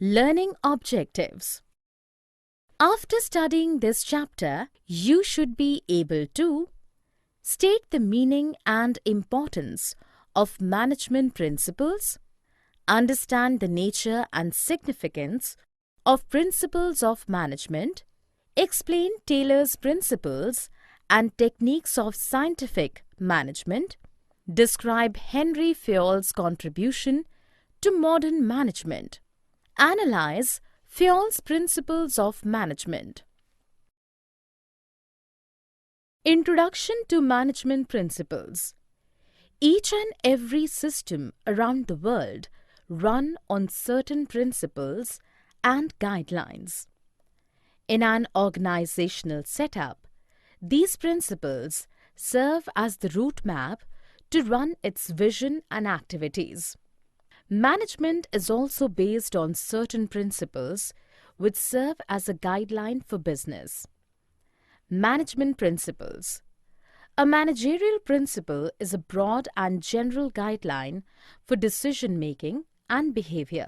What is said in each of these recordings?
Learning objectives. After studying this chapter, you should be able to state the meaning and importance of management principles, understand the nature and significance of principles of management, explain Taylor's principles and techniques of scientific management, describe Henry Fayol's contribution to modern management, analyze Fayol's principles of management. Introduction to management principles. Each and every system around the world run on certain principles and guidelines. In an organizational setup, these principles serve as the route map to run its vision and activities. Management is also based on certain principles which serve as a guideline for business. Management principles. A managerial principle is a broad and general guideline for decision-making and behavior.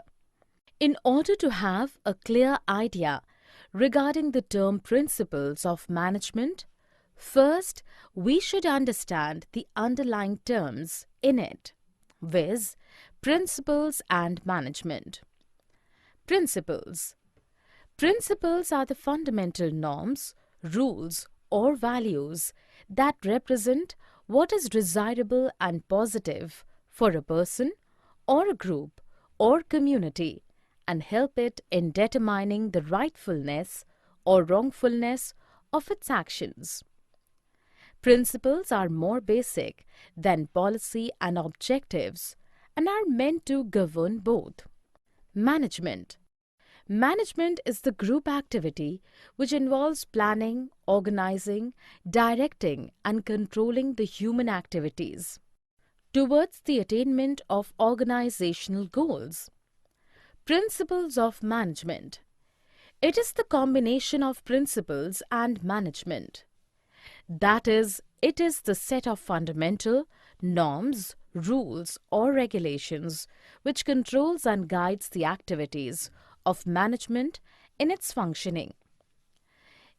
In order to have a clear idea regarding the term principles of management, first we should understand the underlying terms in it, viz., principles and management. Principles. Principles are the fundamental norms, rules, or values that represent what is desirable and positive for a person or a group or community and help it in determining the rightfulness or wrongfulness of its actions. Principles are more basic than policy and objectives and are meant to govern both. Management. Management is the group activity which involves planning, organizing, directing and controlling the human activities towards the attainment of organizational goals. Principles of management. It is the combination of principles and management. That is, it is the set of fundamental norms, rules or regulations which controls and guides the activities of management in its functioning.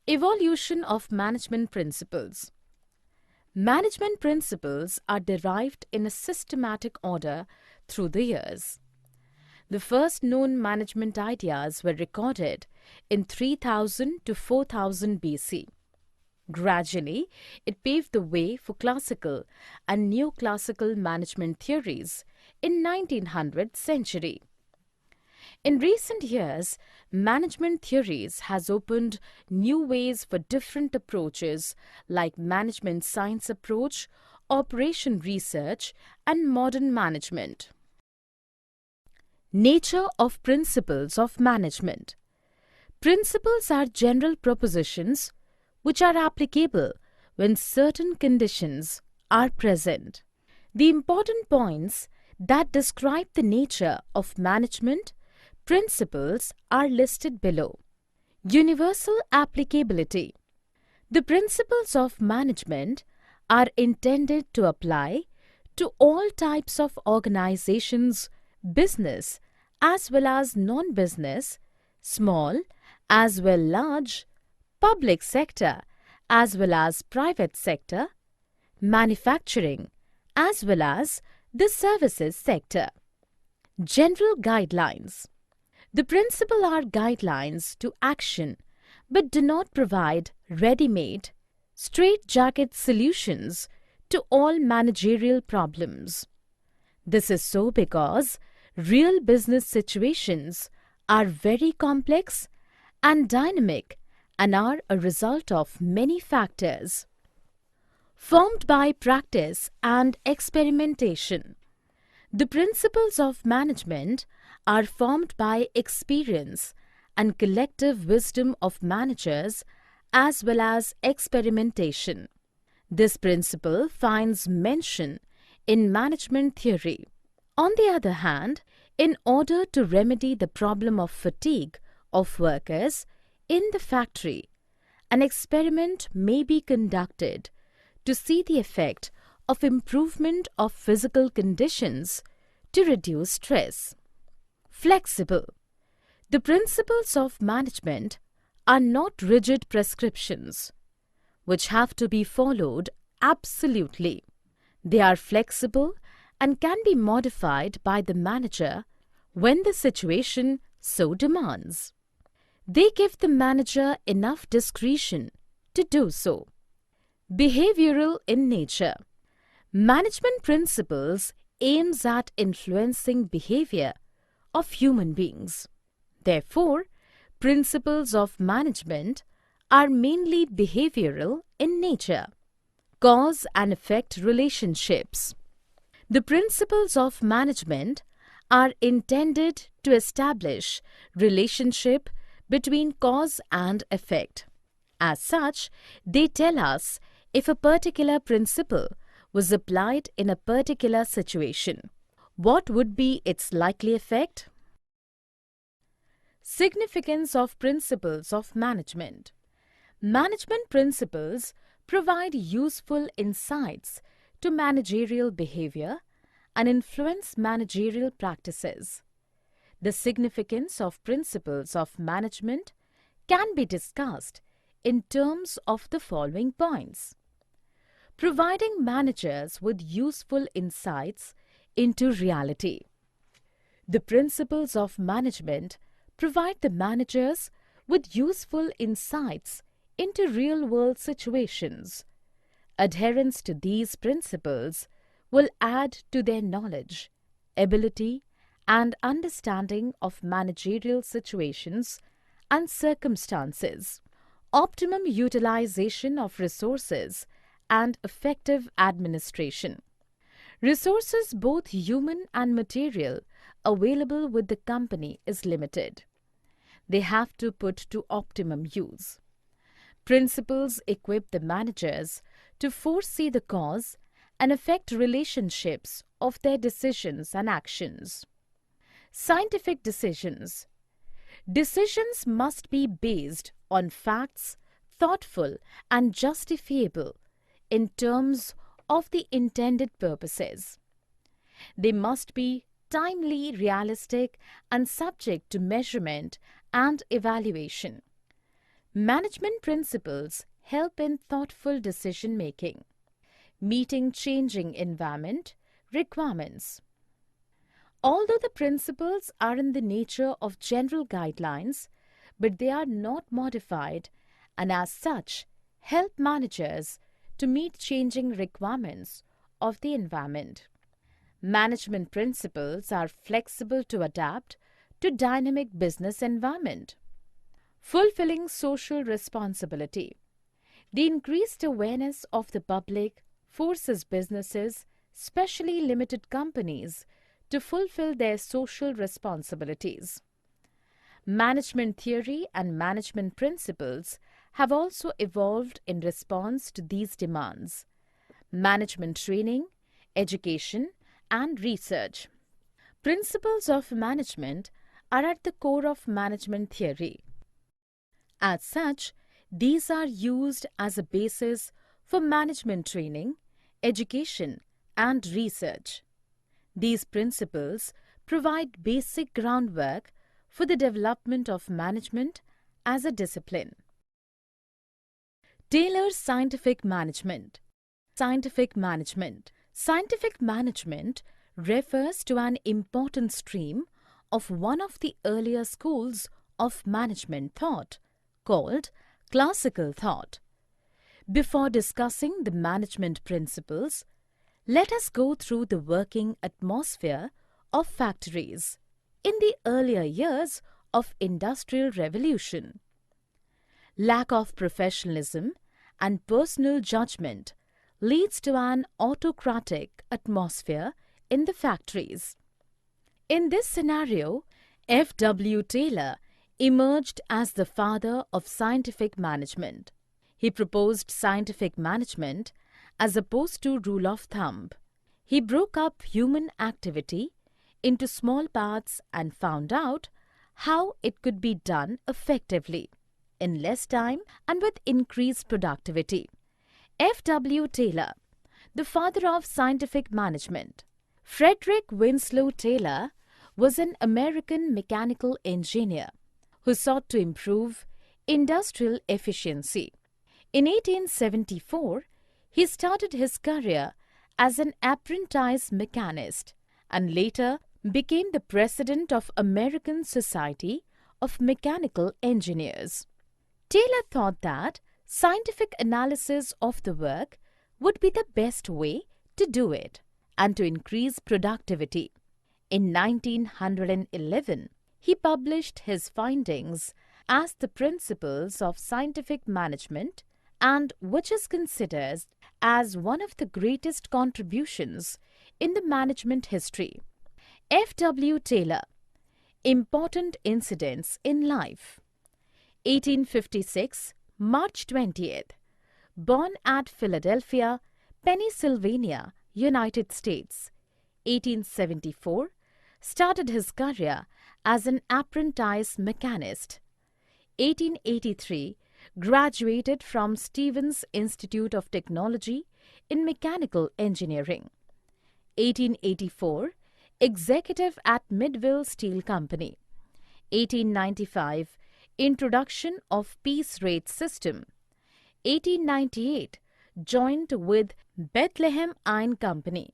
Evolution of management principles. Management principles are derived in a systematic order through the years. The first known management ideas were recorded in 3000 to 4000 BC. Gradually, it paved the way for classical and neoclassical management theories in 1900th century. In recent years, management theories has opened new ways for different approaches like management science approach, operation research, and modern management. Nature of principles of management. Principles are general propositions which are applicable when certain conditions are present. The important points that describe the nature of management principles are listed below. Universal applicability. The principles of management are intended to apply to all types of organizations, business as well as non-business, small as well large, public sector as well as private sector, manufacturing as well as the services sector. General guidelines. The principles are guidelines to action but do not provide ready-made, straitjacket solutions to all managerial problems. This is so because real business situations are very complex and dynamic and are a result of many factors. Formed by practice and experimentation. The principles of management are formed by experience and collective wisdom of managers as well as experimentation. This principle finds mention in management theory. On the other hand, in order to remedy the problem of fatigue of workers in the factory, an experiment may be conducted to see the effect of improvement of physical conditions to reduce stress. Flexible. The principles of management are not rigid prescriptions which have to be followed absolutely. They are flexible and can be modified by the manager when the situation so demands. They give the manager enough discretion to do so. Behavioral in nature. Management principles aims at influencing behavior of human beings. Therefore, principles of management are mainly behavioral in nature. Cause and effect relationships. The principles of management are intended to establish relationship between cause and effect. As such, they tell us if a particular principle was applied in a particular situation, what would be its likely effect? Significance of principles of management. Management principles provide useful insights to managerial behavior and influence managerial practices. The significance of principles of management can be discussed in terms of the following points. Providing managers with useful insights into reality. The principles of management provide the managers with useful insights into real-world situations. Adherence to these principles will add to their knowledge, ability, and understanding of managerial situations and circumstances. Optimum utilization of resources and effective administration. Resources, both human and material, available with the company is limited. They have to put to optimum use. Principles equip the managers to foresee the cause and effect relationships of their decisions and actions. Scientific decisions. Decisions must be based on facts, thoughtful and justifiable in terms of the intended purposes. They must be timely, realistic, and subject to measurement and evaluation. Management principles help in thoughtful decision-making, meeting changing environment requirements. Although the principles are in the nature of general guidelines, but they are not modified and as such help managers to meet changing requirements of the environment. Management principles are flexible to adapt to dynamic business environment. Fulfilling social responsibility. The increased awareness of the public forces businesses, especially limited companies, to fulfill their social responsibilities. Management theory and management principles have also evolved in response to these demands. Management training, education, and research. Principles of management are at the core of management theory. As such, these are used as a basis for management training, education, and research. These principles provide basic groundwork for the development of management as a discipline. Tailored scientific management. Scientific management. Scientific management refers to an important stream of one of the earlier schools of management thought, called classical thought. Before discussing the management principles, let us go through the working atmosphere of factories in the earlier years of Industrial Revolution. Lack of professionalism and personal judgment leads to an autocratic atmosphere in the factories. In this scenario, F.W. Taylor emerged as the father of scientific management. He proposed scientific management as opposed to rule of thumb. He broke up human activity into small parts and found out how it could be done effectively, in less time and with increased productivity. F.W. Taylor, the father of scientific management. Frederick Winslow Taylor was an American mechanical engineer who sought to improve industrial efficiency. In 1874, he started his career as an apprentice mechanist and later became the president of American Society of Mechanical Engineers. Taylor thought that scientific analysis of the work would be the best way to do it and to increase productivity. In 1911, he published his findings as the Principles of Scientific Management, and which is considered as one of the greatest contributions in the management history. F. W. Taylor. Important incidents in life. 1856, March 20th. Born at Philadelphia, Pennsylvania, United States. 1874, started his career as an apprentice mechanist. 1883, graduated from Stevens Institute of Technology in Mechanical Engineering. 1884, executive at Midville Steel Company. 1895, introduction of piece rate system. 1898, joined with Bethlehem Iron Company.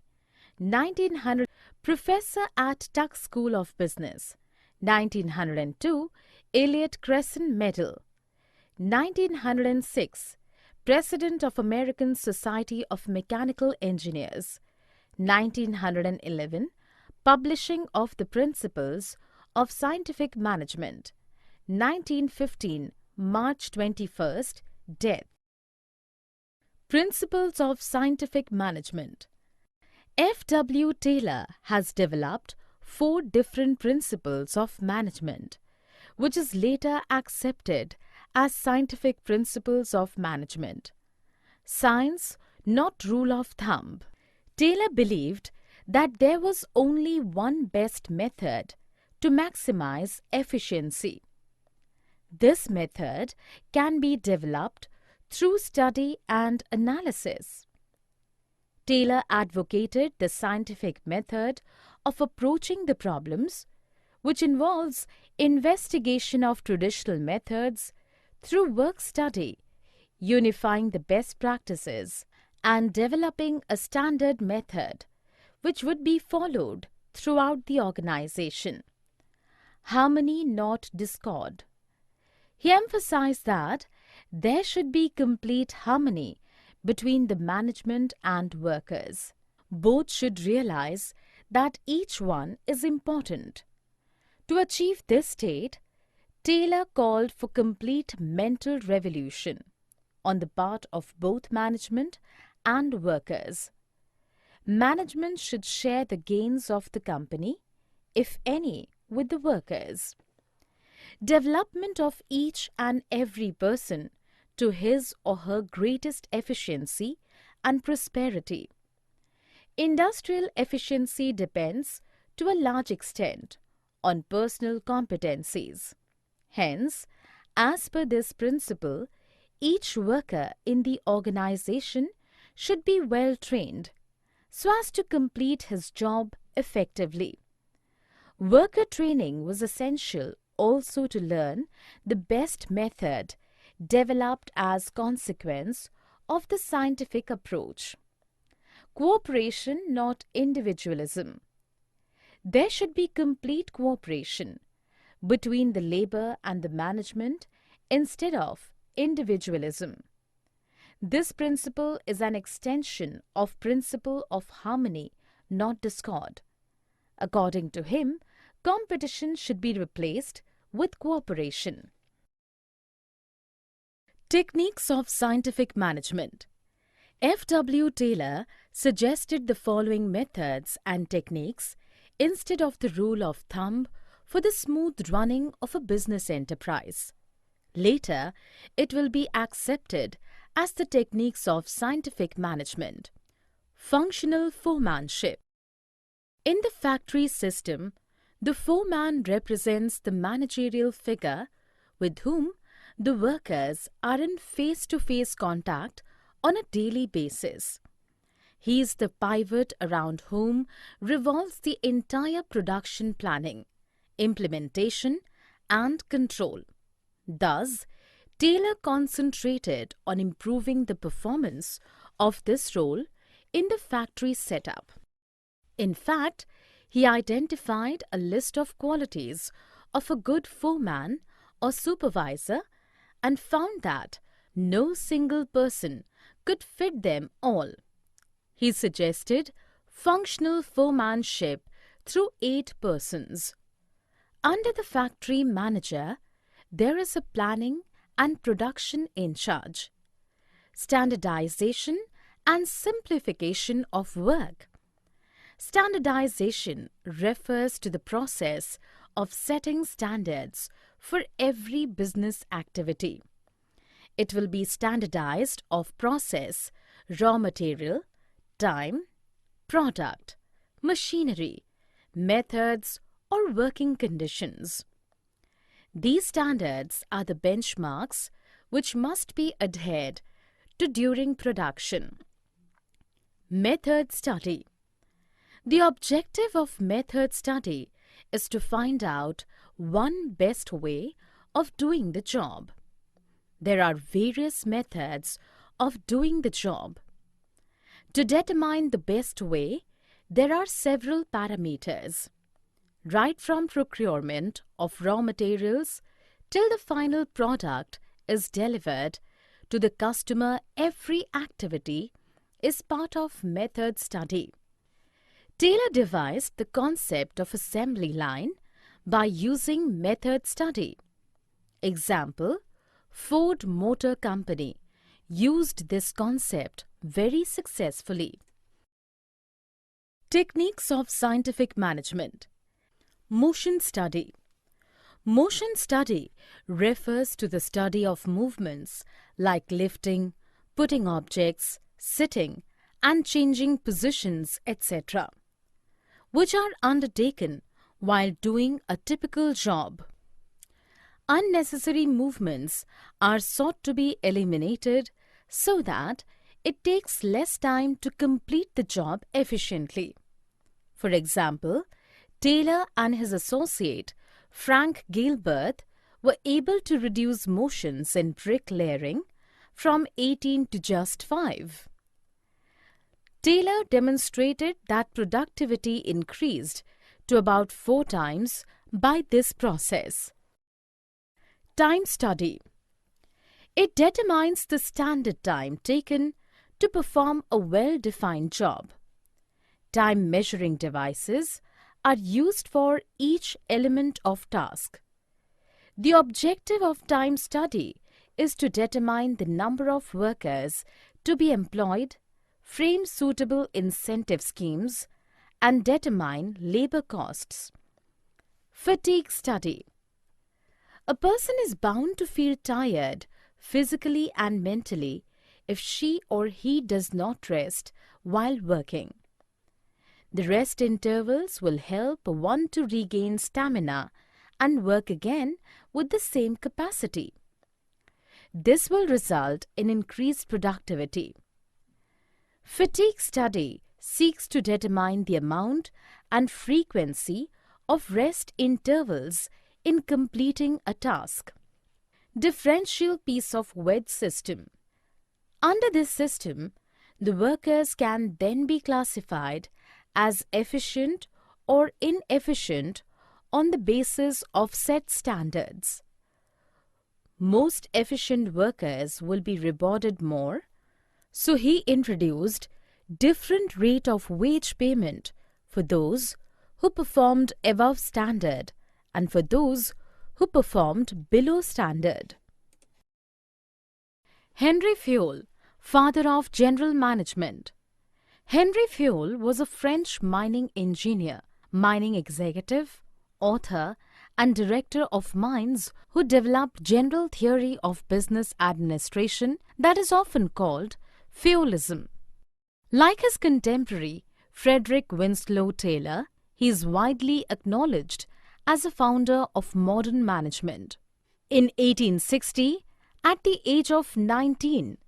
1900, professor at Tuck School of Business. 1902, Elliott Crescent Medal. 1906, President of American Society of Mechanical Engineers. 1911, publishing of the Principles of Scientific Management. 1915, March 21st, death. Principles of Scientific Management. F. W. Taylor has developed 4 different principles of management, which is later accepted as scientific principles of management. Science, not rule of thumb. Taylor believed that there was only one best method to maximize efficiency. This method can be developed through study and analysis. Taylor advocated the scientific method of approaching the problems, which involves investigation of traditional methods through work study, unifying the best practices, and developing a standard method which would be followed throughout the organization. Harmony, not discord. He emphasized that there should be complete harmony between the management and workers. Both should realize that each one is important. To achieve this state, Taylor called for complete mental revolution on the part of both management and workers. Management should share the gains of the company, if any, with the workers. Development of each and every person to his or her greatest efficiency and prosperity. Industrial efficiency depends, to a large extent, on personal competencies. Hence, as per this principle, each worker in the organization should be well trained so as to complete his job effectively. Worker training was essential also to learn the best method developed as consequence of the scientific approach. Cooperation, not individualism. There should be complete cooperation between the labor and the management instead of individualism. This principle is an extension of principle of harmony, not discord. According to him, competition should be replaced with cooperation. Techniques of scientific management. F. W. Taylor suggested the following methods and techniques instead of the rule of thumb for the smooth running of a business enterprise. Later, it will be accepted as the techniques of scientific management. Functional foremanship. In the factory system, the foreman represents the managerial figure with whom the workers are in face-to-face contact on a daily basis. He is the pivot around whom revolves the entire production planning, implementation, and control. Thus, Taylor concentrated on improving the performance of this role in the factory setup. In fact, he identified a list of qualities of a good foreman or supervisor and found that no single person could fit them all. He suggested functional foremanship through 8 persons. Under the factory manager, there is a planning and production in charge, standardization and simplification of work. Standardization refers to the process of setting standards for every business activity. It will be standardized of process, raw material, time, product, machinery, methods, or working conditions. These standards are the benchmarks which must be adhered to during production. Method study. The objective of method study is to find out one best way of doing the job. There are various methods of doing the job. To determine the best way, there are several parameters. Right from procurement of raw materials till the final product is delivered to the customer, every activity is part of method study. Taylor devised the concept of assembly line by using method study. Example, Ford Motor Company used this concept very successfully. Techniques of scientific management. Motion study. Motion study refers to the study of movements like lifting, putting objects, sitting, and changing positions, etc., which are undertaken while doing a typical job. Unnecessary movements are sought to be eliminated so that it takes less time to complete the job efficiently. For example, Taylor and his associate Frank Gilbert were able to reduce motions in bricklaying from 18 to just 5. Taylor demonstrated that productivity increased to about 4 times by this process. Time study. It determines the standard time taken to perform a well-defined job. Time measuring devices are used for each element of task. The objective of time study is to determine the number of workers to be employed, frame suitable incentive schemes, and determine labor costs. Fatigue study. A person is bound to feel tired physically and mentally if she or he does not rest while working. The rest intervals will help one to regain stamina and work again with the same capacity. This will result in increased productivity. Fatigue study seeks to determine the amount and frequency of rest intervals in completing a task. Differential piece of wedge system. Under this system, the workers can then be classified as efficient or inefficient on the basis of set standards. Most efficient workers will be rewarded more, so he introduced different rate of wage payment for those who performed above standard and for those who performed below standard. Henry Fayol, father of general management. Henry Fayol was a French mining engineer, mining executive, author, and director of mines who developed general theory of business administration that is often called Fayolism. Like his contemporary Frederick Winslow Taylor, he is widely acknowledged as a founder of modern management. In 1860, at the age of 19,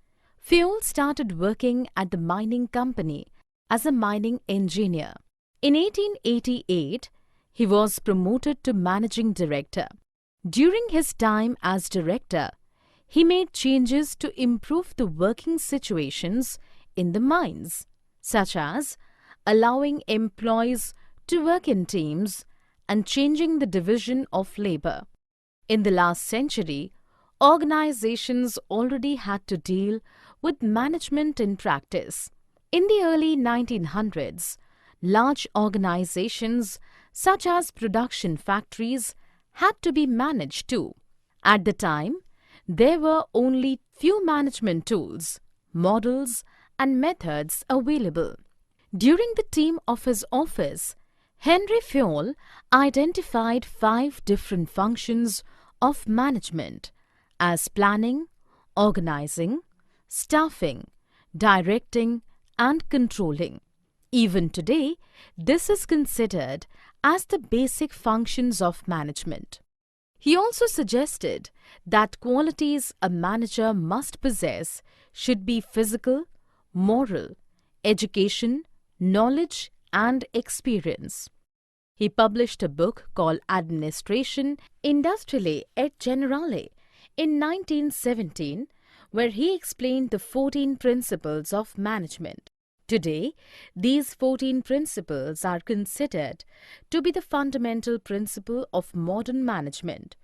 Fayol started working at the mining company as a mining engineer. In 1888, he was promoted to managing director. During his time as director, he made changes to improve the working situations in the mines, such as allowing employees to work in teams and changing the division of labor. In the last century, organizations already had to deal with management in practice. In the early 1900s, large organizations such as production factories had to be managed too. At the time, there were only few management tools, models, and methods available. During the term of his office, Henry Fayol identified 5 different functions of management as planning, organizing, staffing, directing, and controlling. Even today, this is considered as the basic functions of management. He also suggested that qualities a manager must possess should be physical, moral, education, knowledge, and experience. He published a book called Administration Industriale et Generale in 1917, where he explained the 14 principles of management. Today, these 14 principles are considered to be the fundamental principle of modern management.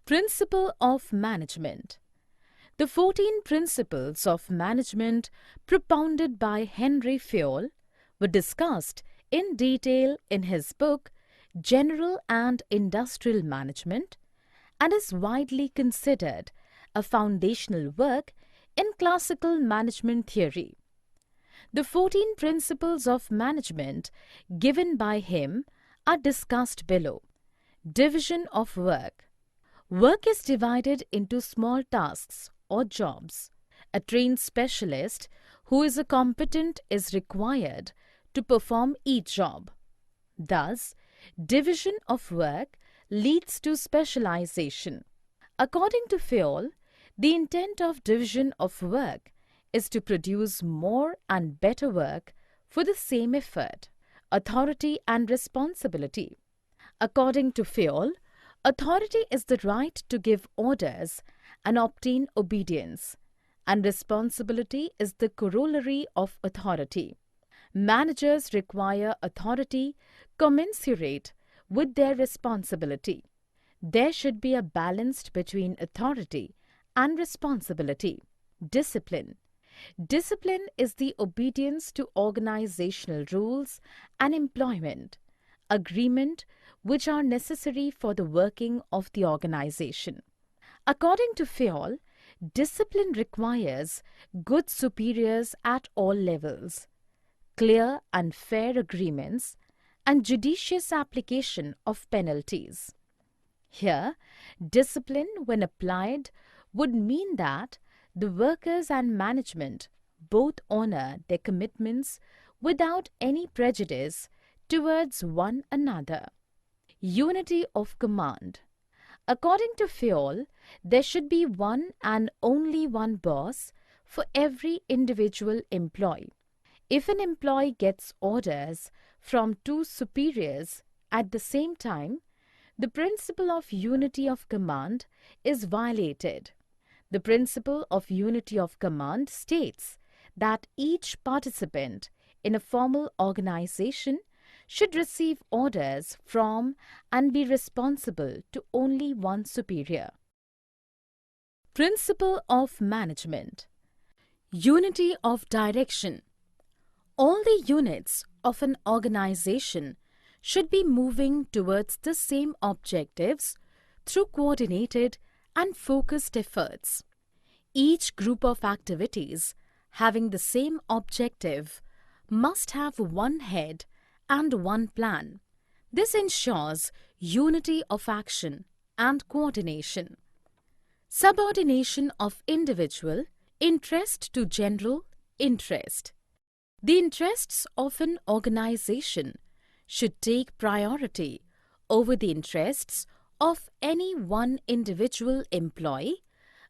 Principle of management. The 14 principles of management propounded by Henry Fayol were discussed in detail in his book General and Industrial Management and is widely considered a foundational work in classical management theory. The 14 principles of management given by him are discussed below. Division of work. Work is divided into small tasks or jobs. A trained specialist who is competent is required to perform each job. Thus, division of work leads to specialization. According to Fayol, the intent of division of work is to produce more and better work for the same effort, authority and responsibility. According to Fayol, authority is the right to give orders and obtain obedience, and responsibility is the corollary of authority. Managers require authority commensurate with their responsibility. There should be a balance between authority and responsibility. Discipline. Discipline is the obedience to organizational rules and employment, agreement which are necessary for the working of the organization. According to Fayol, discipline requires good superiors at all levels, clear and fair agreements, and judicious application of penalties. Here, discipline, when applied, would mean that the workers and management both honor their commitments without any prejudice towards one another. Unity of command. According to Fayol, there should be one and only one boss for every individual employee. If an employee gets orders from 2 superiors at the same time, the principle of unity of command is violated. The principle of unity of command states that each participant in a formal organization should receive orders from and be responsible to only one superior. Principle of management. Unity of direction. All the units of an organization should be moving towards the same objectives through coordinated and focused efforts. Each group of activities having the same objective must have one head and one plan. This ensures unity of action and coordination. Subordination of individual interest to general interest. The interests of an organization should take priority over the interests of any one individual employee,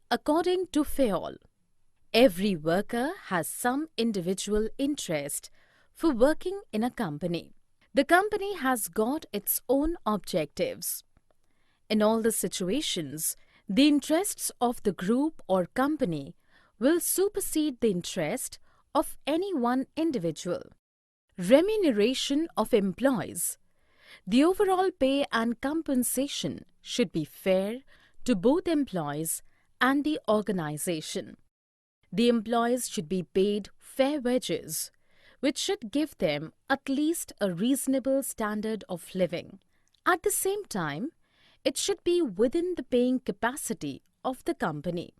according to Fayol. Every worker has some individual interest for working in a company. The company has got its own objectives. In all the situations, the interests of the group or company will supersede the interest of any one individual. Remuneration of employees. The overall pay and compensation should be fair to both employees and the organization. The employees should be paid fair wages, which should give them at least a reasonable standard of living. At the same time, it should be within the paying capacity of the company.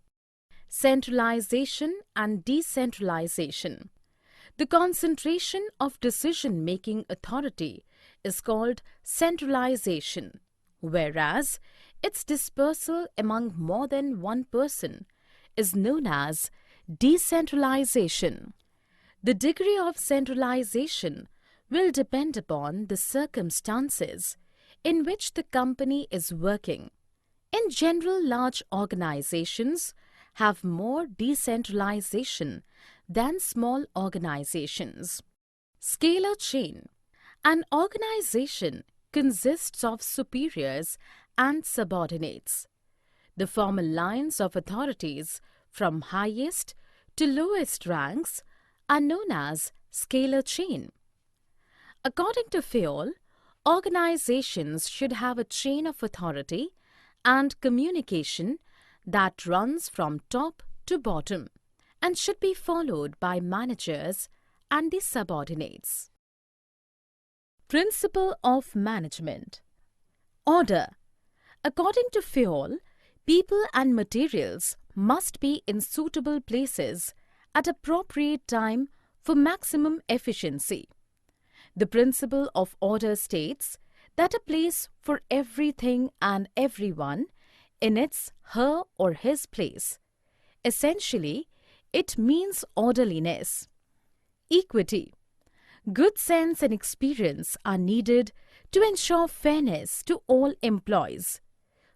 Centralization and decentralization. The concentration of decision-making authority is called centralization, whereas its dispersal among more than one person is known as decentralization. The degree of centralization will depend upon the circumstances in which the company is working. In general, large organizations have more decentralization than small organizations. Scalar chain. An organization consists of superiors and subordinates. The formal lines of authorities from highest to lowest ranks are known as scalar chain. According to Fayol, organizations should have a chain of authority and communication that runs from top to bottom and should be followed by managers and the subordinates. Principle of management. Order. According to Fayol, people and materials must be in suitable places at appropriate time for maximum efficiency. The principle of order states that a place for everything and everyone in its, her or his place. Essentially, it means orderliness. Equity. Good sense and experience are needed to ensure fairness to all employees,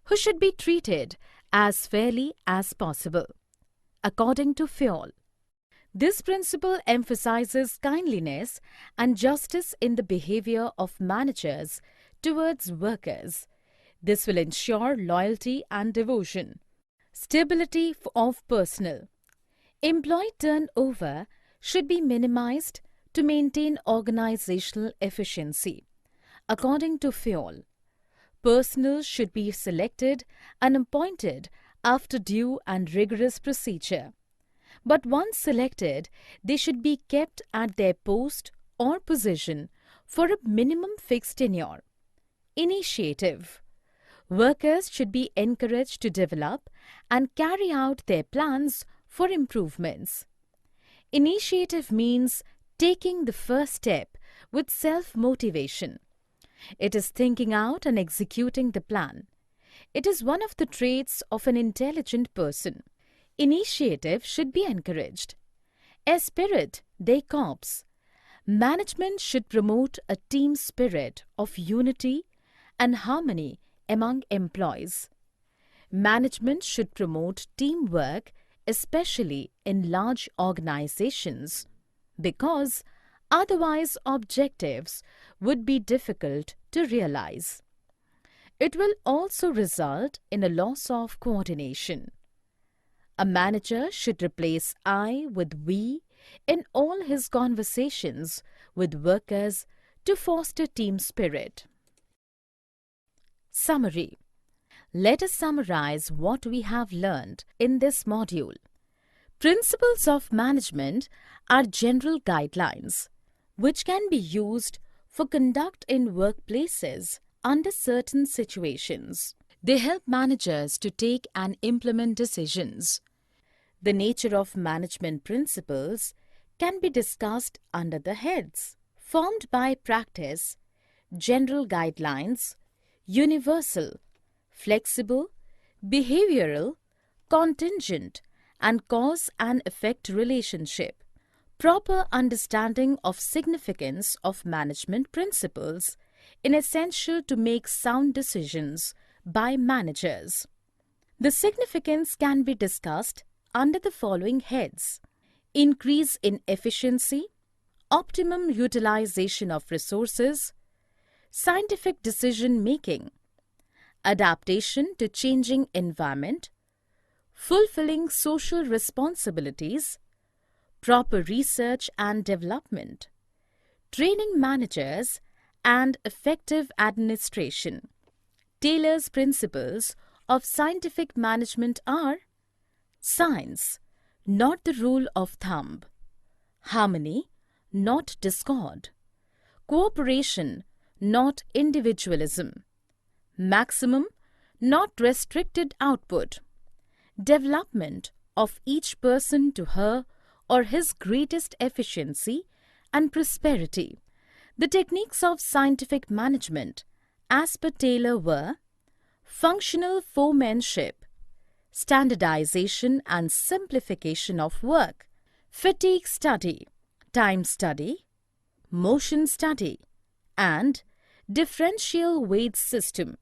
who should be treated as fairly as possible. According to Fayol, this principle emphasizes kindliness and justice in the behavior of managers towards workers. This will ensure loyalty and devotion. Stability of personnel. Employee turnover should be minimized to maintain organizational efficiency. According to Fayol, personnel should be selected and appointed after due and rigorous procedure. But once selected, they should be kept at their post or position for a minimum fixed tenure. Initiative. Workers should be encouraged to develop and carry out their plans for improvements. Initiative means taking the first step with self-motivation. It is thinking out and executing the plan. It is one of the traits of an intelligent person. Initiative should be encouraged. Esprit de corps. Management should promote a team spirit of unity and harmony among employees. Management should promote teamwork, especially in large organizations, because otherwise objectives would be difficult to realize. It will also result in a loss of coordination. A manager should replace I with we in all his conversations with workers to foster team spirit. Summary. Let us summarize what we have learned in this module. Principles of management are general guidelines which can be used for conduct in workplaces under certain situations. They help managers to take and implement decisions. The nature of management principles can be discussed under the heads formed by practice, general guidelines, universal, flexible, behavioral, contingent, and cause and effect relationship. Proper understanding of significance of management principles is essential to make sound decisions by managers. The significance can be discussed under the following heads: increase in efficiency, optimum utilization of resources, scientific decision making, adaptation to changing environment, fulfilling social responsibilities, proper research and development, training managers, and effective administration. Taylor's principles of scientific management are: science, not the rule of thumb; harmony, not discord; cooperation, not individualism; maximum, not restricted output; development of each person to her or his greatest efficiency and prosperity. The techniques of scientific management, as per Taylor, were functional foremanship, standardization and simplification of work, fatigue study, time study, motion study, and differential weight system.